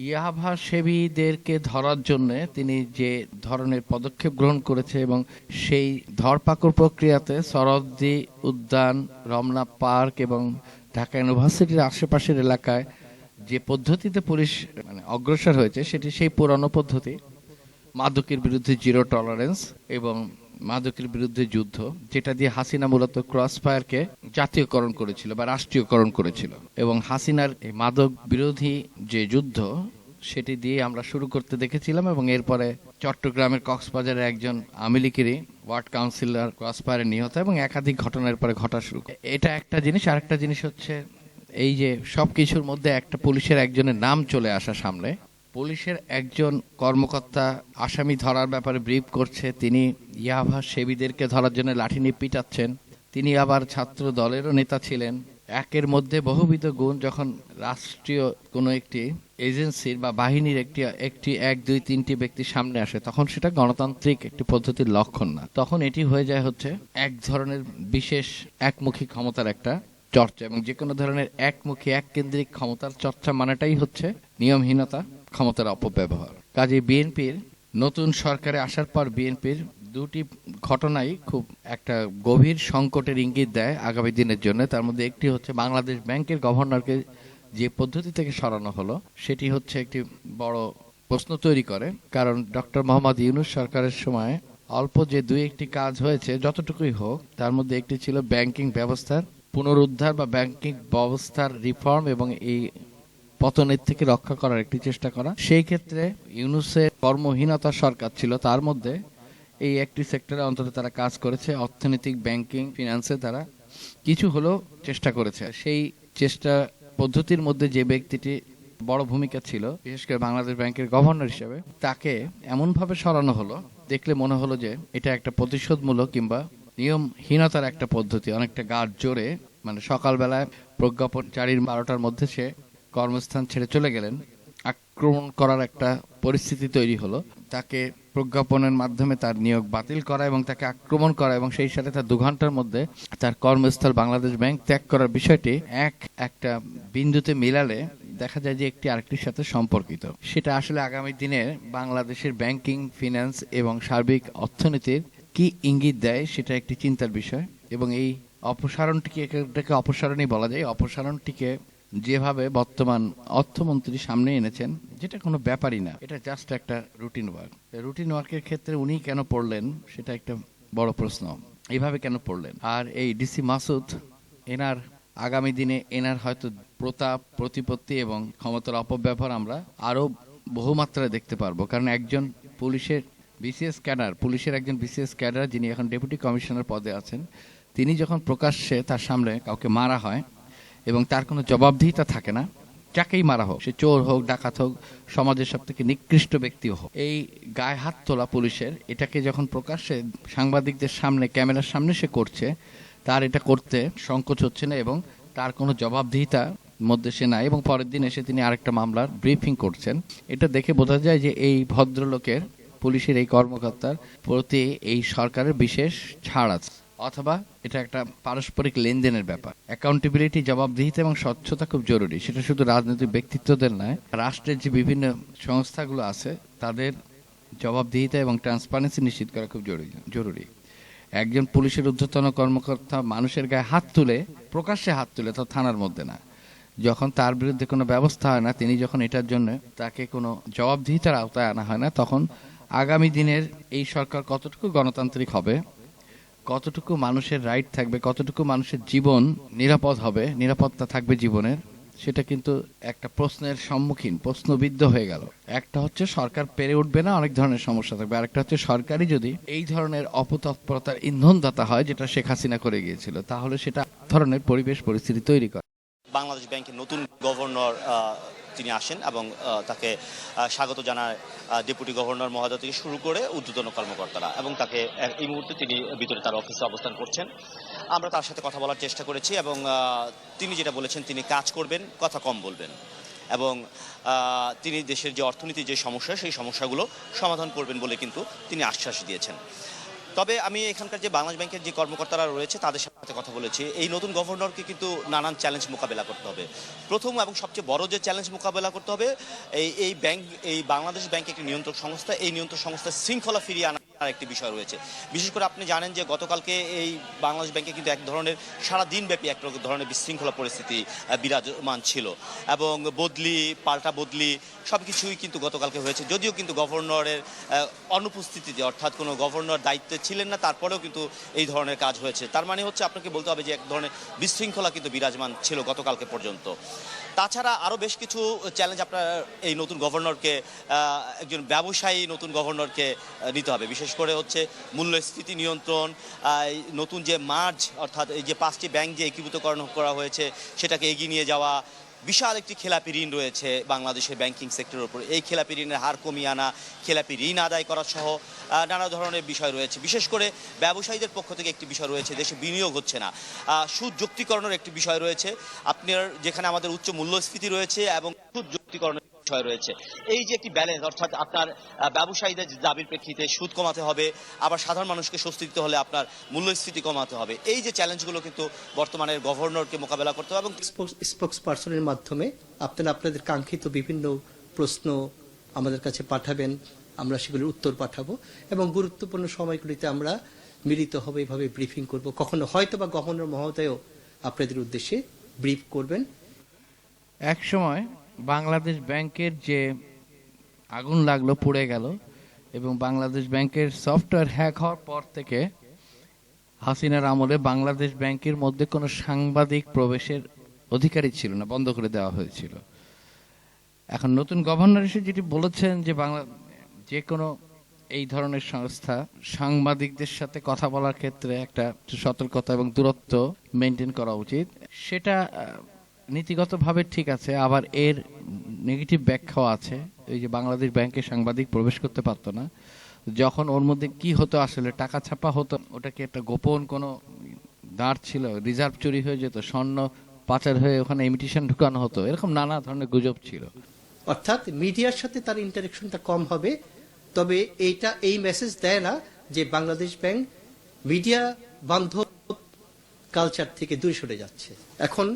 ইয়াবা সেবীদেরকে ধরার জন্য তিনি যে ধরনের পদক্ষেপ গ্রহণ করেছে এবং সেই ধরপাকড় প্রক্রিয়াতে সরোয়ার্দী উদ্যান, রমনা পার্ক এবং ঢাকা ইউনিভার্সিটির আশেপাশের এলাকায় যে পদ্ধতিতে পুলিশ অগ্রসর হয়েছে সেটি সেই পুরনো পদ্ধতি, মাদকের বিরুদ্ধে জিরো টলারেন্স এবং মাদকের বিরুদ্ধে যুদ্ধ, যেটা দিয়ে হাসিনা মূলত ক্রস ফায়ারকে জাতীয়করণ করেছিল বা রাষ্ট্রীয়করণ করেছিল। এবং হাসিনার এই মাদক বিরোধী যে যুদ্ধ সেটি দিয়ে আমরা শুরু করতে দেখেছিলাম এবং এরপরে চট্টগ্রামের কক্সবাজারের একজন আওয়ামী লীগেরই ওয়ার্ড কাউন্সিলর ক্রস ফায়ারে নিহত এবং একাধিক ঘটনার পরে ঘটা শুরু। এটা একটা জিনিস। আরেকটা জিনিস হচ্ছে এই যে সবকিছুর মধ্যে একটা পুলিশের একজনের নাম চলে আসা সামনে। পুলিশের একজন কর্মকর্তা আসামি ধরার ব্যাপারে ব্রিফ করছে, তিনি ইয়াবা সেবীদেরকে ধরার জন্য লাঠি নিয়ে পিটাচ্ছেন। তিনি আবার ছাত্র দলেরও নেতা ছিলেন। একের মধ্যে বহুবিধ গুণ যখন রাষ্ট্রীয় কোনো একটি এজেন্সির বা বাহিনীর একটি এক দুই তিনটি ব্যক্তির সামনে আসে, তখন সেটা গণতান্ত্রিক একটি পদ্ধতির লক্ষণ না, তখন এটি হয়ে যায় হচ্ছে এক ধরনের বিশেষ একমুখী ক্ষমতার একটা চর্চা। এবং যে কোনো ধরনের একমুখী এক কেন্দ্রিক ক্ষমতার চর্চা মানেটাই হচ্ছে নিয়মহীনতা, ক্ষমতার অপব্যবহার। কাজে বিএনপির নতুন সরকারে আসার পর বিএনপির দুটি ঘটনাই খুব একটা গভীর সংকটের ইঙ্গিত দেয় আগামী দিনের জন্য। তার মধ্যে একটি হচ্ছে বাংলাদেশ ব্যাংকের গভর্নরকে যে পদ্ধতি থেকে সরানো হলো, সেটি হচ্ছে একটি বড় প্রশ্ন তৈরি করে। কারণ ডক্টর মোহাম্মদ ইউনূস সরকারের সময় অল্প যে দুই একটি কাজ হয়েছে, যতটুকুই হোক, তার মধ্যে একটি ছিল ব্যাংকিং ব্যবস্থার পুনরুদ্ধার বা ব্যাংকিং ব্যবস্থার রিফর্ম এবং এই পতনের থেকে রক্ষা করার একটি চেষ্টা করা। সেই ক্ষেত্রে ইউনূসের কর্মহীনতা সরকার ছিল, তার মধ্যে এই একটি সেক্টরে অন্তত তারা কাজ করেছে, অর্থনৈতিক ব্যাংকিং ফিনান্সে তারা কিছু হলেও চেষ্টা করেছে। সেই চেষ্টা পদ্ধতির মধ্যে যে ব্যক্তিটি বড় ভূমিকা ছিল, বিশেষ করে বাংলাদেশ ব্যাংকের গভর্নর হিসেবে, তাকে এমনভাবে সরানো হলো, দেখলে মনে হলো যে এটা একটা প্রতিশোধমূলক কিংবা নিয়মহীনতার একটা পদ্ধতি। অনেকটা গাঢ় জোরে, সকালবেলায় প্রজ্ঞাপন 4-12টার মধ্যে সে কর্মস্থান ছেড়ে চলে গেলেন, আক্রমণ করার একটা পরিস্থিতি তৈরি হলো। তাকে প্রজ্ঞাপনের মাধ্যমে তার নিয়োগ বাতিল করা এবং তাকে আক্রমণ করা এবং সেই সাথে তার 2 ঘন্টার মধ্যে তার কর্মস্থল বাংলাদেশ ব্যাংক ত্যাগ করার বিষয়টি একটা বিন্দুতে মিলালে দেখা যায় যে একটি আরেকটির সাথে সম্পর্কিত। সেটা আসলে আগামী দিনে বাংলাদেশের ব্যাংকিং, ফিন্যান্স এবং সার্বিক অর্থনীতির কি ইঙ্গিত দেয় সেটা একটি চিন্তার বিষয়। এবং এই অপসারণটিকে, এটাকে অপসারণই বলা যায়, অপসারণটিকে যেভাবে বর্তমান অর্থমন্ত্রী সামনে এনেছেন, যেটা কোনো ব্যাপারই না, এটা জাস্ট একটা রুটিন ওয়ার্ক। রুটিন ওয়ার্কের ক্ষেত্রে উনি কেন পড়লেন সেটা একটা বড় প্রশ্ন। এইভাবে কেন পড়লেন? আর এই ডিসি মাসুদ, এনার আগামী দিনে এনার হয়তো প্রতাপ, প্রতিপত্তি এবং ক্ষমতার অপব্যবহার আমরা আরো বহুমাত্রায় দেখতে পারবো। কারণ একজন পুলিশের বিসিএস ক্যাডার, পুলিশের একজন বিসিএস ক্যাডার যিনি এখন ডেপুটি কমিশনার পদে আছেন, তিনি যখন প্রকাশ্যে তার সামনে কাউকে মারা হয় এবং তার কোনো জবাবদিহিতা থাকে না, যাকেই মারা হোক, সে চোর হোক, ডাকাত হোক, সমাজের সব থেকে নিকৃষ্ট ব্যক্তিও হোক, এই গায়ে হাত তোলা পুলিশের, এটাকে যখন প্রকাশ্যে সাংবাদিকদের সামনে, ক্যামেরার সামনে সে করছে, তার এটা করতে সংকোচ হচ্ছে না এবং তার কোনো জবাবদিহিতা মধ্যে সে নাই। এবং পরের দিন এসে তিনি আরেকটা মামলার ব্রিফিং করছেন। এটা দেখে বোঝা যায় যে এই ভদ্রলোকের, পুলিশের এই কর্মকর্তার প্রতি এই সরকারের বিশেষ ছাড় আছে, অথবা এটা একটা পারস্পরিক লেনদেনের ব্যাপার। অ্যাকাউন্টেবিলিটি, জবাবদিহিতা এবং স্বচ্ছতা খুব জরুরি। সেটা শুধু রাজনৈতিক ব্যক্তিত্বদের নয়, রাষ্ট্রের যে বিভিন্ন সংস্থাগুলো আছে তাদের জবাবদিহিতা এবং ট্রান্সপারেন্সি নিশ্চিত করা খুব জরুরি। একজন পুলিশের ঊর্ধ্বতন কর্মকর্তা মানুষের গায়ে হাত তুলে, প্রকাশ্যে হাত তুলে, তো থানার মধ্যে না, যখন তার বিরুদ্ধে কোনো ব্যবস্থা হয় না, তিনি যখন এটার জন্য তাকে কোনো জবাবদিহিতার আওতায় আনা হয় না, তখন আগামী দিনের এই সরকার কতটুকু গণতান্ত্রিক হবে, কতটুকু মানুষের রাইট থাকবে, কতটুকু মানুষের জীবন নিরাপদ হবে, নিরাপত্তা থাকবে জীবনের, সেটা কিন্তু একটা প্রশ্নের সম্মুখীন, প্রশ্নবিদ্ধ হয়ে গেল। একটা হচ্ছে সরকার পেরে উঠবে না, অনেক ধরনের সমস্যা থাকবে। আরেকটা হচ্ছে সরকারই যদি এই ধরনের অপতৎপরতার ইন্ধনদাতা হয়, যেটা শেখ হাসিনা করে গিয়েছিল, তাহলে সেটা ধরনের পরিবেশ পরিস্থিতি তৈরি করে। বাংলাদেশ ব্যাংকের নতুন গভর্নর তিনি আসেন এবং তাকে স্বাগত জানায় ডেপুটি গভর্নর মহোদয় থেকে শুরু করে ঊর্ধ্বতন কর্মকর্তারা, এবং তাকে এই মুহূর্তে তিনি ভিতরে তার অফিসে অবস্থান করছেন। আমরা তার সাথে কথা বলার চেষ্টা করেছি এবং তিনি যেটা বলেছেন, তিনি কাজ করবেন, কথা কম বলবেন, এবং তিনি দেশের যে অর্থনীতির যে সমস্যা, সেই সমস্যাগুলো সমাধান করবেন বলে কিন্তু তিনি আশ্বাস দিয়েছেন। তবে আমি এখানকার যে বাংলাদেশ ব্যাংকের যে কর্মকর্তারা রয়েছে তাদের সাথে কথা বলেছি। এই নতুন গভর্নরকে কিন্তু নানান চ্যালেঞ্জ মোকাবেলা করতে হবে। প্রথম এবং সবচেয়ে বড় যে চ্যালেঞ্জ মোকাবেলা করতে হবে, এই ব্যাংক, এই বাংলাদেশ ব্যাংক একটি নিয়ন্ত্রক সংস্থা, এই নিয়ন্ত্রক সংস্থার শৃঙ্খলা ফিরিয়ে আনার একটি বিষয় রয়েছে। বিশেষ করে আপনি জানেন যে গতকালকে এই বাংলাদেশ ব্যাংকে কিন্তু এক ধরনের সারা দিনব্যাপী এক ধরনের বিশৃঙ্খলা পরিস্থিতি বিরাজমান ছিল, এবং বদলি পাল্টা বদলি সব কিছুই কিন্তু গতকালকে হয়েছে। যদিও কিন্তু গভর্নরের অনুপস্থিতিতে, অর্থাৎ কোনো গভর্নর দায়িত্বে ছিলেন না, তারপরেও কিন্তু এই ধরনের কাজ হয়েছে। তার মানে হচ্ছে আপনাকে বলতে হবে যে এক ধরনের বিশৃঙ্খলা কিন্তু বিরাজমান ছিল গতকালকে পর্যন্ত। তাছাড়া আরও বেশ কিছু চ্যালেঞ্জ আপনার এই নতুন গভর্নরকে, একজন ব্যবসায়ী নতুন গভর্নরকে নিতে হবে। বিশেষ করে হচ্ছে মূল্যস্ফীতি নিয়ন্ত্রণ, এই নতুন যে মার্জ, অর্থাৎ এই যে 5টি ব্যাংক যে একীভূতকরণ করা হয়েছে সেটাকে এগিয়ে নিয়ে যাওয়া। বিশাল একটি খেলাপি ঋণ রয়েছে বাংলাদেশের ব্যাংকিং সেক্টরের উপর, এই খেলাপি ঋণের হার কমিয়ে আনা, খেলাপি ঋণ আদায় করা সহ নানা ধরনের বিষয় রয়েছে। বিশেষ করে ব্যবসায়ীদের পক্ষ থেকে একটি বিষয় রয়েছে, দেশে বিনিয়োগ হচ্ছে না, সুদ যুক্তিকরণের একটি বিষয় রয়েছে। আপনার যেখানে আমাদের উচ্চ মূল্যস্ফীতি রয়েছে এবং সুদ যুক্তিকরণের বিষয় রয়েছে, এই যে একটি ব্যালেন্স, অর্থাৎ আপনার ব্যবসায়ীদের দাবির প্রেক্ষিতে সুদ কমাতে হবে, আবার সাধারণ মানুষকে স্বস্তি দিতে হলে আপনার মূল্যস্ফীতি কমাতে হবে। এই যে চ্যালেঞ্জগুলো কিন্তু বর্তমানের গভর্নরকে মোকাবেলা করতে হবে। এবং স্পোক্স পার্সনের মাধ্যমে আপনারা আপনাদের কাঙ্ক্ষিত বিভিন্ন প্রশ্ন আমাদের কাছে পাঠাবেন, আমরা সেগুলোর উত্তর পাঠাবো, এবং গুরুত্বপূর্ণ সময়গুলিতে আমরা মিলিত হবে, এভাবে ব্রিফিং করব। কখনো হয়তো বা গভর্নর মহোদয়ও আপনাদের উদ্দেশ্যে ব্রিফ করবেন। এক সময় বাংলাদেশ ব্যাংকের যে আগুন লাগলো, পুড়ে গেল, এবং বাংলাদেশ ব্যাংকের সফটওয়্যার হ্যাক হওয়ার পর থেকে হাসিনার আমলে বাংলাদেশ ব্যাংকের মধ্যে কোনো সাংবাদিক প্রবেশের অধিকারই ছিল না, বন্ধ করে দেওয়া হয়েছিল। এখন নতুন গভর্নর এসে যেটি বলেছেন যে যে কোনো এই ধরনের সংস্থা সাংবাদিকদের সাথে কথা বলার ক্ষেত্রে একটা সতর্কতা এবং দূরত্ব মেনটেন করা উচিত, সেটা নীতিগতভাবে ঠিক আছে। আবার এর নেগেটিভ ব্যাখ্যাও আছে। এই যে বাংলাদেশ ব্যাংকে সাংবাদিক প্রবেশ করতে পারতো না, যখন ওর মধ্যে কি হতো, আসলে টাকা ছাপা হতো, ওটা কি একটা গোপন কোনো দাঁড় ছিল, রিজার্ভ চুরি হয়ে যেত, স্বর্ণ পাচার হয়ে ওখানে ইমিটেশন ঢুকানো হতো, এরকম নানা ধরনের গুজব ছিল। অর্থাৎ মিডিয়ার সাথে তার ইন্টারেকশনটা কম হবে, তবে এই মেসেজ দেয় না যে বাংলাদেশ ব্যাংক মিডিয়া বান্ধব কালচার থেকে দূরে সরে যাচ্ছে। এখন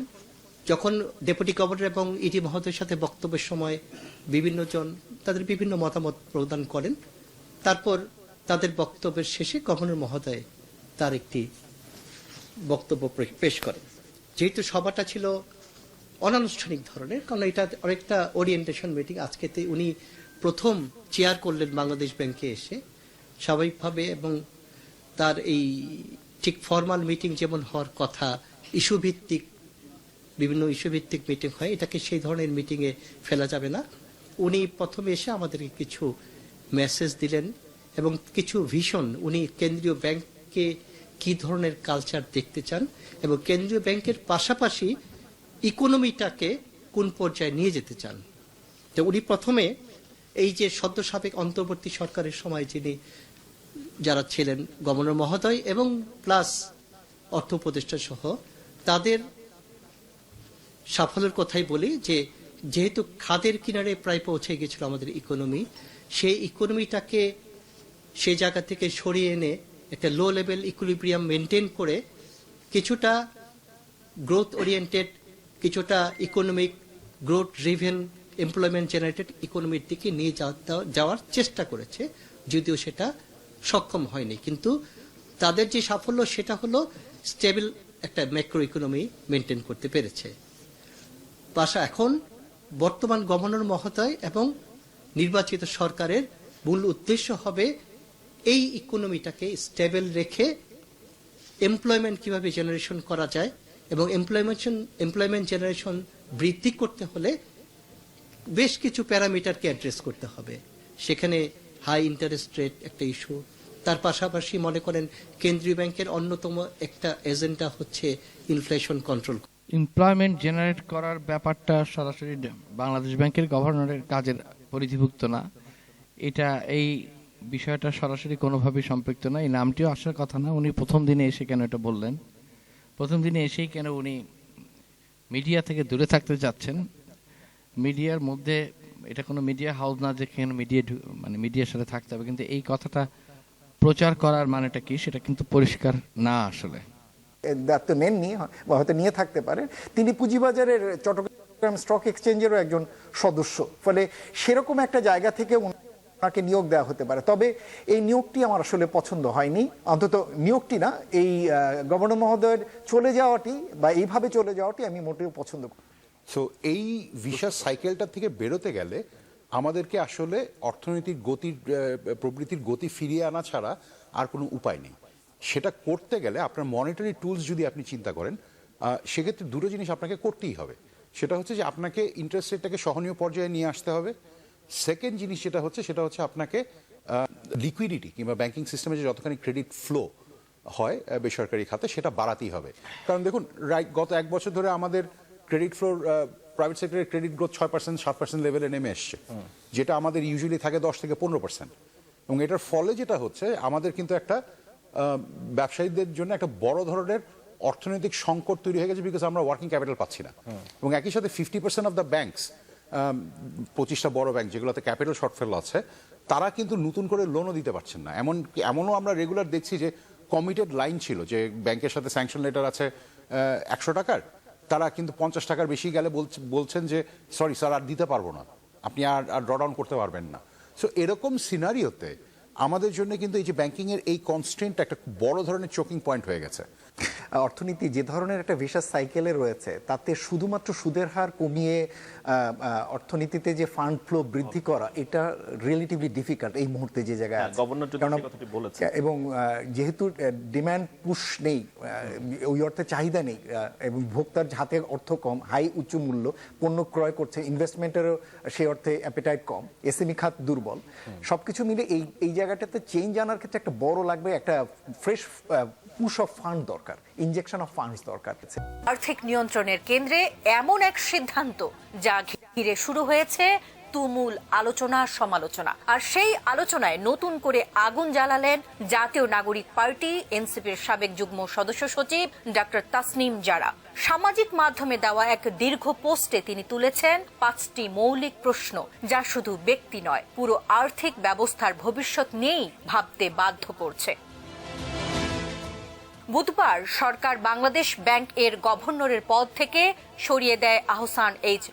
যখন ডেপুটি গভর্নর এবং ইডি মহোদয়ের সাথে বক্তব্যের সময় বিভিন্ন জন তাদের বিভিন্ন মতামত প্রদান করেন, তারপর তাদের বক্তব্যের শেষে গভর্নর মহোদয় তার একটি বক্তব্য পেশ করেন। যেহেতু সভাটা ছিল অনানুষ্ঠানিক ধরনের, কারণ এটা অনেকটা ওরিয়েন্টেশন মিটিং, আজকেতে উনি প্রথম চেয়ার করলেন বাংলাদেশ ব্যাংকে এসে স্বাভাবিকভাবে, এবং তার এই ঠিক ফর্মাল মিটিং যেমন হওয়ার কথা, ইস্যুভিত্তিক বিভিন্ন ইস্যুভিত্তিক মিটিং হয়, এটাকে সেই ধরনের মিটিংয়ে ফেলা যাবে না। উনি প্রথমে এসে আমাদেরকে কিছু মেসেজ দিলেন এবং কিছু ভিশন, উনি কেন্দ্রীয় ব্যাংকে কি ধরনের কালচার দেখতে চান এবং কেন্দ্রীয় ব্যাংকের পাশাপাশি ইকোনমিটাকে কোন পর্যায়ে নিয়ে যেতে চান। তো উনি প্রথমে এই যে সদ্য সাবেক অন্তর্বর্তী সরকারের সময় যিনি যারা ছিলেন গভর্নর মহোদয় এবং প্লাস অর্থ উপদেষ্টা সহ, তাদের সাফল্যের কথাই বলি যে যেহেতু খাদের কিনারে প্রায় পৌঁছে গেছিল আমাদের ইকোনমি, সেই ইকোনমিটাকে সেই জায়গা থেকে সরিয়ে এনে একটা লো লেভেল ইকুইলিব্রিয়াম মেনটেন করে কিছুটা গ্রোথ ওরিয়েন্টেড, কিছুটা economic growth driven employment generated ইকোনমির দিকে নিয়ে যাওয়ার চেষ্টা করেছে, যদিও সেটা সক্ষম হয়নি। কিন্তু তাদের যে সাফল্য সেটা হলো স্টেবল একটা ম্যাক্রো ইকোনমি মেনটেন করতে পেরেছে। এখন বর্তমান গভর্নর মহোদয় এবং নির্বাচিত সরকারের মূল উদ্দেশ্য হবে এই ইকোনমিটাকে স্টেবল রেখে এমপ্লয়মেন্ট কিভাবে জেনারেশন করা যায়, এবং এমপ্লয়মেন্ট জেনারেশন বৃদ্ধি করতে হলে বেশ কিছু প্যারামিটারকে অ্যাড্রেস করতে হবে। সেখানে হাই ইন্টারেস্ট রেট একটা ইস্যু, তার পাশাপাশি মনে করেন কেন্দ্রীয় ব্যাংকের অন্যতম একটা এজেন্ডা হচ্ছে ইনফ্লেশন কন্ট্রোল। এমপ্লয়মেন্ট জেনারেট করার ব্যাপারটা সরাসরি বাংলাদেশ ব্যাংকের গভর্নরের কাজের পরিধিভুক্ত না, এটা এই বিষয়টা সরাসরি কোনোভাবেই সম্পৃক্ত না। এই নামটিও আসার কথা না। উনি প্রথম দিনে এসে কেন এটা বললেন, প্রথম দিনে এসেই কেন উনি মিডিয়া থেকে দূরে থাকতে যাচ্ছেন? মিডিয়ার মধ্যে এটা কোনো মিডিয়া হাউস না যে কেন মিডিয়ার সাথে থাকতে হবে, কিন্তু এই কথাটা প্রচার করার মানেটা কি সেটা কিন্তু পরিষ্কার না আসলে। দায়িত্ব নেননি বা হয়তো নিয়ে থাকতে পারেন, তিনি পুঁজিবাজারের চট্টগ্রাম স্টক এক্সচেঞ্জেরও একজন সদস্য, ফলে সেরকম একটা জায়গা থেকে ওনাকে নিয়োগ দেওয়া হতে পারে। তবে এই নিয়োগটি আমার আসলে পছন্দ হয়নি, অন্তত নিয়োগটি না, এই গভর্নর মহোদয়ের চলে যাওয়াটি বা এইভাবে চলে যাওয়াটি আমি মোটেও পছন্দ করি। সো এই ভিশাস সাইকেলটা থেকে বেরোতে গেলে আমাদেরকে আসলে অর্থনৈতিক গতির প্রবৃত্তির গতি ফিরিয়ে আনা ছাড়া আর কোনো উপায় নেই। সেটা করতে গেলে আপনার মনিটারি টুলস যদি আপনি চিন্তা করেন, সেক্ষেত্রে দুটো জিনিস আপনাকে করতেই হবে। সেটা হচ্ছে যে আপনাকে ইন্টারেস্ট রেটটাকে সহনীয় পর্যায়ে নিয়ে আসতে হবে। সেকেন্ড জিনিস যেটা হচ্ছে আপনাকে লিকুইডিটি কিংবা ব্যাংকিং সিস্টেমে যে যতখানি ক্রেডিট ফ্লো হয় বেসরকারি খাতে সেটা বাড়াতেই হবে। কারণ দেখুন, গত 1 বছর ধরে আমাদের ক্রেডিট ফ্লোর প্রাইভেট সেক্টরের ক্রেডিট গ্রোথ 6%, 7% লেভেলে নেমে এসছে, যেটা আমাদের ইউজুয়ালি থাকে 10 থেকে 15%। এবং এটার ফলে যেটা হচ্ছে, আমাদের কিন্তু একটা ব্যবসায়ীদের জন্য একটা বড় ধরনের অর্থনৈতিক সংকট তৈরি হয়ে গেছে, বিকজ আমরা ওয়ার্কিং ক্যাপিটাল পাচ্ছি না। এবং একই সাথে 50% অফ দ্য ব্যাংকস, 25টা বড় ব্যাংক যেগুলোতে ক্যাপিটাল শর্টফল আছে, তারা কিন্তু নতুন করে লোনও দিতে পারছেন না। এমনও আমরা রেগুলার দেখছি যে কমিটেড লাইন ছিল, যে ব্যাংকের সাথে স্যাংশন লেটার আছে 100 টাকার, তারা কিন্তু 50 টাকার বেশি গেলে বলছেন যে সরি স্যার, আর দিতে পারবো না, আপনি আর ড্রডাউন করতে পারবেন না। সো এরকম সিনারিওতে আমাদের জন্য কিন্তু এই যে ব্যাংকিং এর এই কনস্ট্রেন্ট একটা বড় ধরনের চোকিং পয়েন্ট হয়ে গেছে। অর্থনীতি যে ধরনের একটা ভিশাস সাইকেলে রয়েছে, তাতে শুধুমাত্র সুদের হার কমিয়ে অর্থনীতিতে যে ফান্ড ফ্লো বৃদ্ধি করা, এটা রিলেটিভলি ডিফিকাল্ট এই মুহূর্তে যে জায়গায় আছে। গভর্নর যদি সেই কথাটি বলেছেন, এবং যেহেতু ডিমান্ড পুশ নেই, ওই অর্থে চাহিদা নেই, এবং ভোক্তার হাতে অর্থ কম, হাই উচ্চ মূল্য পণ্য ক্রয় করছে, ইনভেস্টমেন্টেরও সেই অর্থে অ্যাপেটাইট কম, এসএমই খাত দুর্বল, সবকিছু মিলে এই জায়গাটাতে চেঞ্জ আনার ক্ষেত্রে একটা বড় লাগবে, একটা ফ্রেশ পুশ অফ ফান্ড দরকার, ইনজেকশন অফ ফান্ডস দরকার। আর্থিক নিয়ন্ত্রণের কেন্দ্রে এমন এক সিদ্ধান্ত যা ঘিরে শুরু হয়েছে তুমুল আলোচনা সমালোচনা। আর সেই আলোচনায় নতুন করে আগুন জ্বালালেন জাতীয় নাগরিক পার্টি এনসিপির সাবেক যুগ্ম সদস্য সচিব ডক্টর তাসনিম জারা। সামাজিক মাধ্যমে দেওয়া এক দীর্ঘ পোস্টে তিনি তুলেছেন 5টি মৌলিক প্রশ্ন, যা শুধু ব্যক্তি নয়, পুরো আর্থিক ব্যবস্থার ভবিষ্যৎ নিয়েই ভাবতে বাধ্য করছে। বুধবার সরকার বাংলাদেশ ব্যাংক এর গভর্নরের পদ থেকে সরিয়ে দেয় আহসান এইচ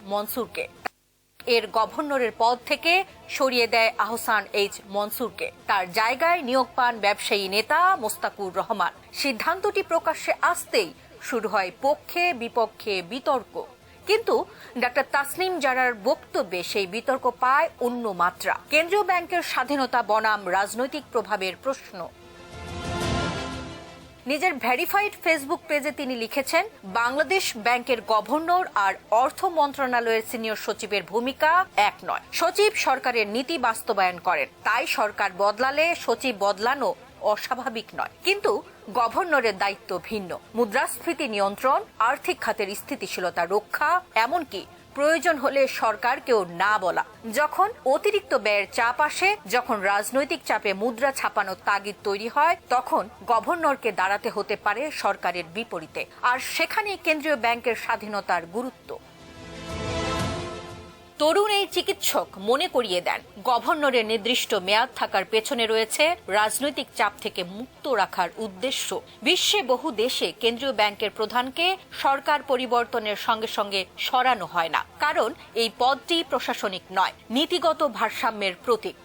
মনসুরকে। তার জায়গায় নিয়োগ পান ব্যবসায়ী নেতা মোস্তাকুর রহমান। সিদ্ধান্তটি প্রকাশ্যে আসতেই শুরু হয় পক্ষে বিপক্ষে বিতর্ক, কিন্তু ডক্টর তাসনিম জারার বক্তব্যে সেই বিতর্ক পায় অন্য মাত্রা। কেন্দ্রীয় ব্যাংকের স্বাধীনতা বনাম রাজনৈতিক প্রভাবের প্রশ্ন। নিজের ভেরিফাইড ফেসবুক পেজে তিনি লিখেছেন, বাংলাদেশ ব্যাংকের গভর্নর আর অর্থ মন্ত্রণালয়ের সিনিয়র সচিবের ভূমিকা এক নয়। সচিব সরকারের নীতি বাস্তবায়ন করেন, তাই সরকার বদলালে সচিব বদলানো অস্বাভাবিক নয়। কিন্তু গভর্নরের দায়িত্ব ভিন্ন, মুদ্রাস্ফীতি নিয়ন্ত্রণ, আর্থিক খাতের স্থিতিশীলতা রক্ষা, এমনকি প্রয়োজন হলে সরকারকেও না বলা। যখন অতিরিক্ত ব্যয়ের চাপ আসে, যখন রাজনৈতিক চাপে মুদ্রা ছাপানোর তাগিদ তৈরি হয়, তখন গভর্নরকে দাঁড়াতে হতে পারে সরকারের বিপরীতে। আর সেখানেই কেন্দ্রীয় ব্যাংকের স্বাধীনতার গুরুত্ব। তরুণ এই চিকিৎসক মনে করিয়ে দেন, গভর্নরের নির্দিষ্ট মেয়াদ থাকার পেছনে রয়েছে রাজনৈতিক চাপ থেকে মুক্ত রাখার উদ্দেশ্য। বিশ্বে বহু দেশে কেন্দ্রীয় ব্যাংকের প্রধানকে সরকার পরিবর্তনের সঙ্গে সঙ্গে সরানো হয় না, কারণ এই পদটি প্রশাসনিক নয়, নীতিগত ভারসাম্যের প্রতীক।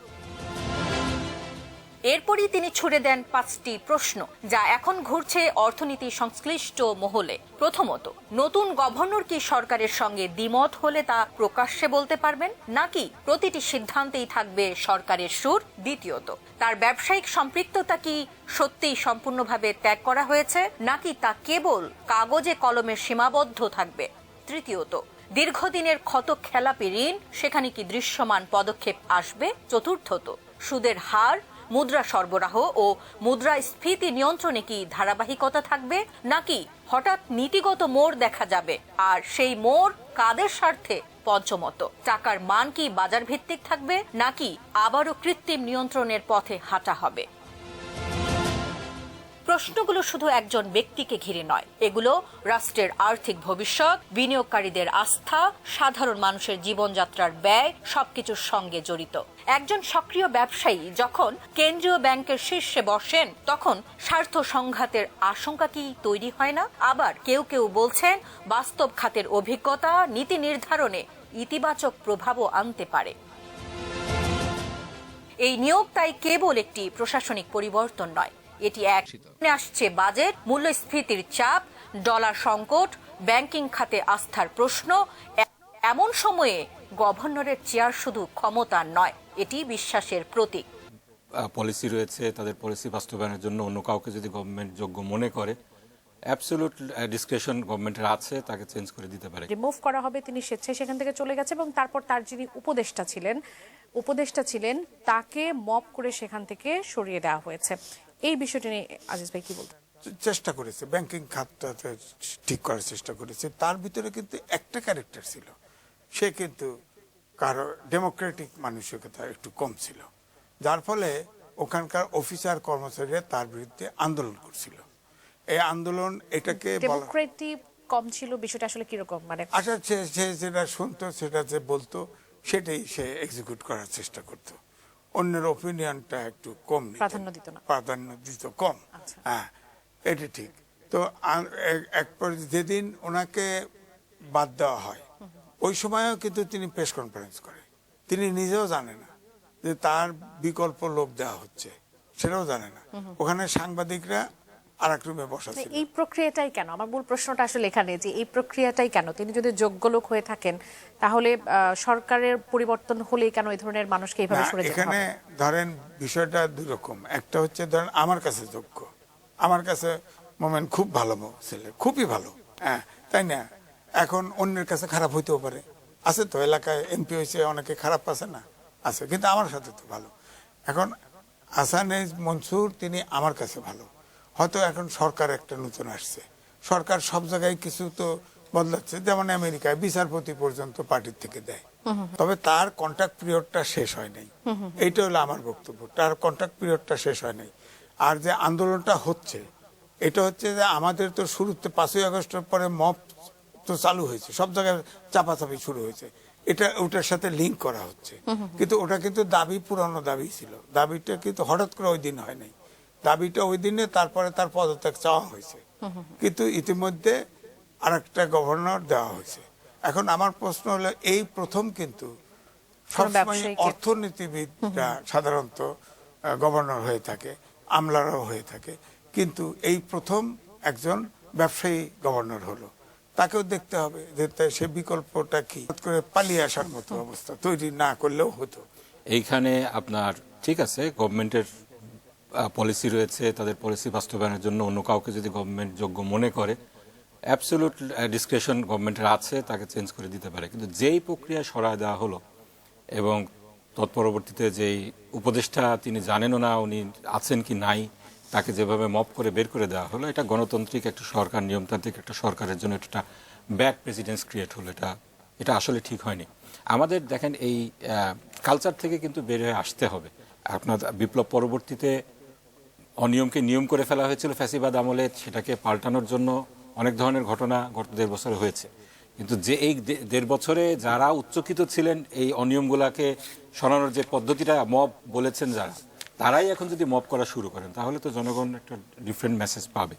এরপরই তিনি ছুড়ে দেন 5টি প্রশ্ন, যা এখন ঘুরছে অর্থনীতি সংশ্লিষ্ট মহলে। প্রথমত, নতুন গভর্নর কি সরকারের সঙ্গে দ্বিমত হলে তা প্রকাশ্যে বলতে পারবেন, নাকি প্রতিটি সিদ্ধান্তেই থাকবে সরকারের সুর? দ্বিতীয়ত, তার ব্যবসায়িক সম্পৃক্ততা কি সত্যিই সম্পূর্ণভাবে ত্যাগ করা হয়েছে, নাকি তা কেবল কাগজে কলমে সীমাবদ্ধ থাকবে? তৃতীয়ত, দীর্ঘদিনের ক্ষত খেলাপি ঋণ, সেখানে কি দৃশ্যমান পদক্ষেপ আসবে? চতুর্থত, সুদের হার, মুদ্রা সরবরাহ ও মুদ্রাস্ফীতি নিয়ন্ত্রণে কি ধারাবাহিকতা থাকবে, নাকি হঠাৎ নীতিগত মোড় দেখা যাবে? আর সেই মোড় কাদের স্বার্থে? পঞ্চমত, টাকার মান কি বাজার ভিত্তিক থাকবে, নাকি আবারও কৃত্রিম নিয়ন্ত্রণের পথে হাঁটা হবে? প্রশ্নগুলো শুধু একজন ব্যক্তিকে ঘিরে নয়, এগুলো রাষ্ট্রের আর্থিক ভবিষ্যৎ, বিনিয়োগকারীদের আস্থা, সাধারণ মানুষের জীবনযাত্রার ব্যয় সবকিছুর সঙ্গে জড়িত। একজন সক্রিয় ব্যবসায়ী যখন কেন্দ্রীয় ব্যাংকের শীর্ষে বসেন, তখন স্বার্থ সংঘাতের আশঙ্কা কি তৈরি হয় না? আবার কেউ কেউ বলছেন, বাস্তব খাতের অভিজ্ঞতা নীতি নির্ধারণে ইতিবাচক প্রভাবও আনতে পারে। এই নিয়োগ তাই কেবল একটি প্রশাসনিক পরিবর্তন নয়, এটি আসছে বাজেট, মূল্যস্ফীতির চাপ, ডলার সংকট, ব্যাংকিং খাতে আস্থার প্রশ্ন। এমন সময়ে গভর্নরের চেয়ার শুধু ক্ষমতা নয়, এটি বিশ্বাসের প্রতীক। পলিসি রয়েছে, তাদের পলিসি বাস্তবায়নের জন্য অন্য কাউকে যদি গভর্নমেন্ট যোগ্য মনে করে, অ্যাবসলিউট ডিসক্রিশন গভর্নমেন্টের আছে, তাকে চেঞ্জ করে দিতে পারে। রিমুভ করা হবে, তিনি স্বেচ্ছায় সেখান থেকে চলে গেছে এবং তারপর তার যিনি উপদেষ্টা ছিলেন তাকে মব করে সেখান থেকে সরিয়ে দেওয়া হয়েছে। এই বিষয়টি নিয়ে আজিজ ভাই কি বলবেন? চেষ্টা করেছে, ব্যাংকিং খাতটাতে ঠিক করার চেষ্টা করেছে। তার ভিতরে কিন্তু একটা ক্যারেক্টার ছিল, সে কিন্তু কারো ডেমোক্রেটিক মানসিকতা একটু কম ছিল, যার ফলে ওখানকার অফিসার কর্মচারীরা তার বিরুদ্ধে আন্দোলন করছিল। এই আন্দোলন এটাকে ডেমোক্রেটিক কম ছিল, বিষয়টা আসলে কিরকম? মানে আচ্ছা, সে যেটা শুনতো, সেটা যে বলতো, সেটাই সে এক্সিকিউট করার চেষ্টা করতো। অন্যের ওপিনিয়নটা একটু কম প্রাধান্য দিত কম। হ্যাঁ, এটা ঠিক। তো এক পর্যায়ে যেদিন ওনাকে বাদ দেওয়া হয়, ওই সময়ও কিন্তু তিনি প্রেস কনফারেন্স করে, তিনি নিজেও জানে না যে তার বিকল্প লোক দেওয়া হচ্ছে, সেটাও জানে না। ওখানে সাংবাদিকরা আর এক রুমে বসা ছিল। এই প্রক্রিয়াটাই কেন? আমার মূল প্রশ্নটা আসলে এখানে, যে এই প্রক্রিয়াটাই কেন? তিনি যদি যোগ্য লোক হয়ে থাকেন, তাহলে সরকারের পরিবর্তন হলেই কেন এই ধরনের মানুষকে এইভাবে সরে যেতে হবে? এখানে ধরেন বিষয়টা দুই রকম। একটা হচ্ছে ধরেন আমার কাছে যোগ্য, আমার কাছে মোমেন্ট খুব ভালো ছেলে, খুবই ভালো, হ্যাঁ, তাই না? এখন অন্যের কাছে খারাপ হইতেও পারে, আছে তো, এলাকায় এমপি হয়েছে, অনেকে খারাপ আছে না, আছে, কিন্তু আমার সাথে তো ভালো। এখন আসানেজ মনসুর তিনি আমার কাছে ভালো, হয়তো এখন সরকার একটা নতুন আসছে, সরকার সব জায়গায় কিছু তো বদলাচ্ছে, যেমন আমেরিকায় বিচারপতি পর্যন্ত পার্টির থেকে দেয়, তবে তার কন্ট্রাক্ট পিরিয়ডটা শেষ হয় নাই। এইটা হলো আমার বক্তব্য, তার কন্ট্রাক্ট পিরিয়ডটা শেষ হয় নাই। আর যে আন্দোলনটা হচ্ছে, এটা হচ্ছে যে আমাদের তো শুরুতে 5ই আগস্টের পরে মব তো চালু হয়েছে, সব জায়গায় চাপাচাপি শুরু হয়েছে, এটা ওটার সাথে লিঙ্ক করা হচ্ছে। কিন্তু ওটা কিন্তু দাবি পুরানো দাবি ছিল, দাবিটা কিন্তু হঠাৎ করে ওই দিন হয় নাই, দাবিটা ওই দিনে, তারপরে তার পদত্যাগ চাওয়া হয়েছে, কিন্তু ইতিমধ্যে আরেকটা গভর্নর দেওয়া হয়েছে। এখন আমার প্রশ্ন হলো, এই প্রথম কিন্তু সবসময় অর্থনীতিবিদরা সাধারণত গভর্নর হয়ে থাকে, আমলারাও হয়ে থাকে, কিন্তু এই প্রথম একজন ব্যবসায়ী গভর্নর হলো, তাকেও দেখতে হবে যে সে বিকল্পটা কি করে পালিয়ে আসার মতো অবস্থা তৈরি না করলেও হতো। এইখানে আপনার ঠিক আছে, গভর্নমেন্টের পলিসি রয়েছে, তাদের পলিসি বাস্তবায়নের জন্য অন্য কাউকে যদি গভর্নমেন্ট যোগ্য মনে করে, অ্যাবসলিউট ডিসক্রিশন গভর্নমেন্টের আছে, তাকে চেঞ্জ করে দিতে পারে। কিন্তু যেই প্রক্রিয়া সরায় দেওয়া হলো এবং তৎপরবর্তীতে যেই উপদেষ্টা তিনি জানেনও না উনি আছেন কি নাই, তাকে যেভাবে মপ করে বের করে দেওয়া হলো, এটা গণতান্ত্রিক একটা সরকার, নিয়মতান্ত্রিক একটা সরকারের জন্য একটা ব্যাড প্রেসিডেন্স ক্রিয়েট হলো। এটা আসলে ঠিক হয়নি। আমাদের দেখেন, এই কালচার থেকে কিন্তু বের হয়ে আসতে হবে। আপনার বিপ্লব পরবর্তীতে অনিয়মকে নিয়ম করে ফেলা হয়েছিল ফ্যাসিবাদ আমলে, সেটাকে পাল্টানোর জন্য অনেক ধরনের ঘটনা গত 1.5 বছরে হয়েছে। কিন্তু যে এই 1.5 বছরে যারা উচ্চকিত ছিলেন এই অনিয়মগুলাকে সরানোর যে পদ্ধতিটা মব বলেছেন যারা, তারাই এখন যদি মব করা শুরু করেন, তাহলে তো জনগণ একটা ডিফারেন্ট মেসেজ পাবে।